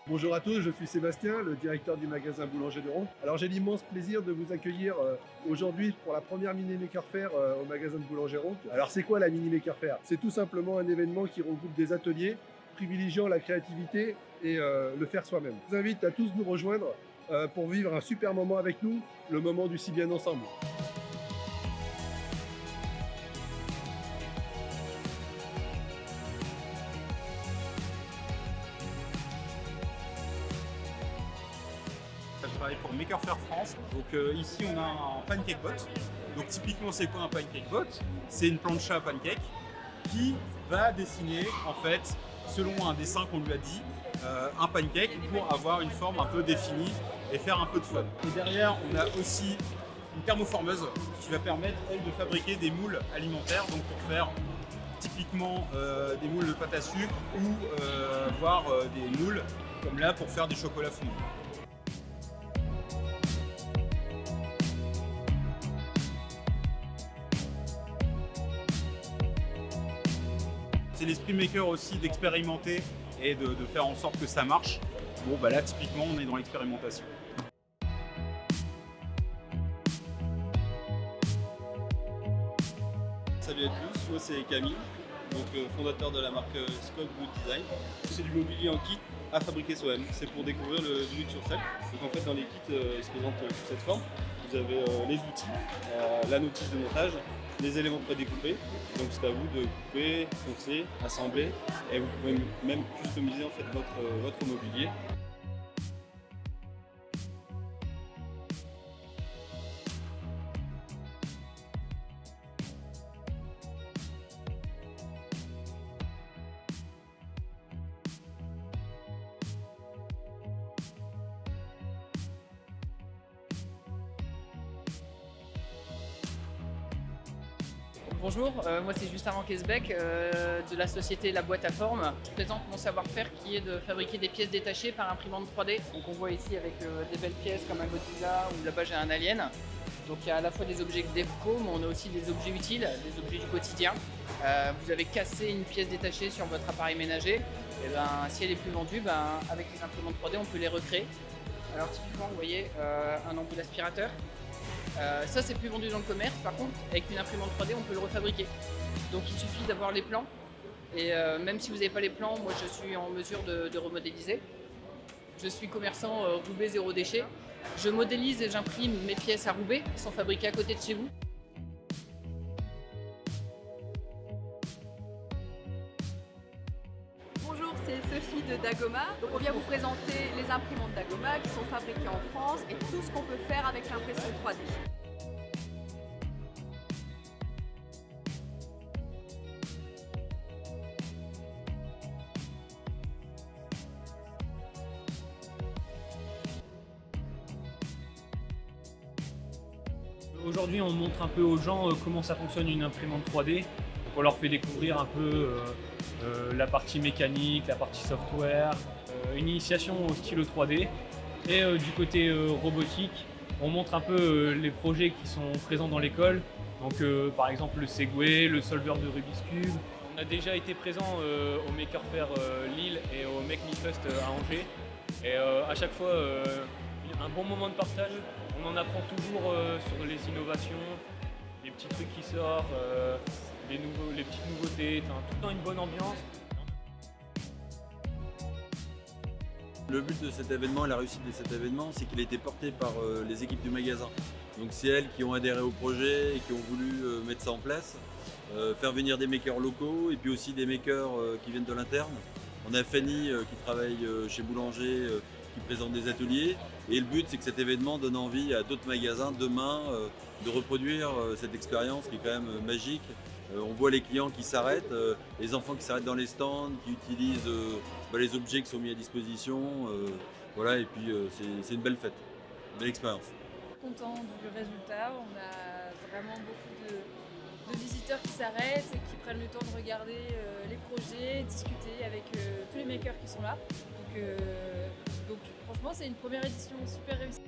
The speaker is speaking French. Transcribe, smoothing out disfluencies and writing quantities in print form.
Bonjour à tous, je suis Sébastien, le directeur du magasin Boulanger de Ronc. Alors j'ai l'immense plaisir de vous accueillir aujourd'hui pour la première Mini Maker Faire au magasin de Boulanger Ronc. Alors c'est quoi la Mini Maker Faire? C'est tout simplement un événement qui regroupe des ateliers privilégiant la créativité et le faire soi-même. Je vous invite à tous nous rejoindre pour vivre un super moment avec nous, le moment du si bien ensemble. Je travaille pour Maker Faire France. Donc ici on a un pancake bot. Donc typiquement c'est quoi un pancake bot? C'est une plancha à pancake qui va dessiner en fait selon un dessin qu'on lui a dit un pancake pour avoir une forme un peu définie et faire un peu de fun. Et derrière on a aussi une thermoformeuse qui va permettre elle de fabriquer des moules alimentaires, donc pour faire typiquement des moules de pâte à sucre ou voire des moules comme là pour faire des chocolats fondus. C'est l'esprit maker aussi d'expérimenter et de faire en sorte que ça marche. Bon bah là typiquement on est dans l'expérimentation. Salut à tous, moi c'est Camille, donc fondateur de la marque Scope Good Design. C'est du mobilier en kit à fabriquer soi-même, c'est pour découvrir le do it yourself. Donc en fait dans les kits il se présente sous cette forme. Vous avez les outils, la notice de montage, les éléments prédécoupés. Donc c'est à vous de couper, poncer, assembler et vous pouvez même customiser en fait votre mobilier. Bonjour, moi c'est Justin Ranquesbec de la société La Boîte à Forme. Je présente mon savoir-faire qui est de fabriquer des pièces détachées par imprimante 3D. Donc on voit ici avec des belles pièces comme un Godzilla ou là-bas j'ai un Alien. Donc il y a à la fois des objets déco mais on a aussi des objets utiles, des objets du quotidien. Vous avez cassé une pièce détachée sur votre appareil ménager, et ben, si elle est plus vendue, avec les imprimantes 3D on peut les recréer. Alors typiquement vous voyez un embout d'aspirateur. Ça c'est plus vendu dans le commerce, par contre avec une imprimante 3D on peut le refabriquer. Donc il suffit d'avoir les plans et même si vous n'avez pas les plans, moi je suis en mesure de remodéliser. Je suis commerçant Roubaix zéro déchet. Je modélise et j'imprime mes pièces à Roubaix qui sont fabriquées à côté de chez vous. Bonjour, c'est Sophie de Dagoma. Donc on vient vous présenter les imprimantes Dagoma qui sont fabriquées en France et tout ce qu'on peut faire avec l'impression 3D. Aujourd'hui, on montre un peu aux gens comment ça fonctionne une imprimante 3D. Donc, on leur fait découvrir un peu la partie mécanique, la partie software, une initiation au stylo 3D. Et du côté robotique, on montre un peu les projets qui sont présents dans l'école. Donc par exemple le Segway, le solver de Rubik's Cube. On a déjà été présent au Maker Faire Lille et au Make Me Fest à Angers. Et à chaque fois, un bon moment de partage. On en apprend toujours sur les innovations, les petits trucs qui sortent, les petites nouveautés, tout le temps une bonne ambiance. Le but de cet événement et la réussite de cet événement, c'est qu'il a été porté par les équipes du magasin. Donc c'est elles qui ont adhéré au projet et qui ont voulu mettre ça en place, faire venir des makers locaux et puis aussi des makers qui viennent de l'interne. On a Fanny qui travaille chez Boulanger, qui présente des ateliers. Et le but, c'est que cet événement donne envie à d'autres magasins demain de reproduire cette expérience qui est quand même magique. On voit les clients qui s'arrêtent, les enfants qui s'arrêtent dans les stands, qui utilisent les objets qui sont mis à disposition. Voilà, et puis c'est une belle fête, une belle expérience. Content du résultat, on a vraiment beaucoup de visiteurs qui s'arrêtent et qui prennent le temps de regarder les projets, discuter avec tous les makers qui sont là. Donc franchement c'est une première édition super réussie.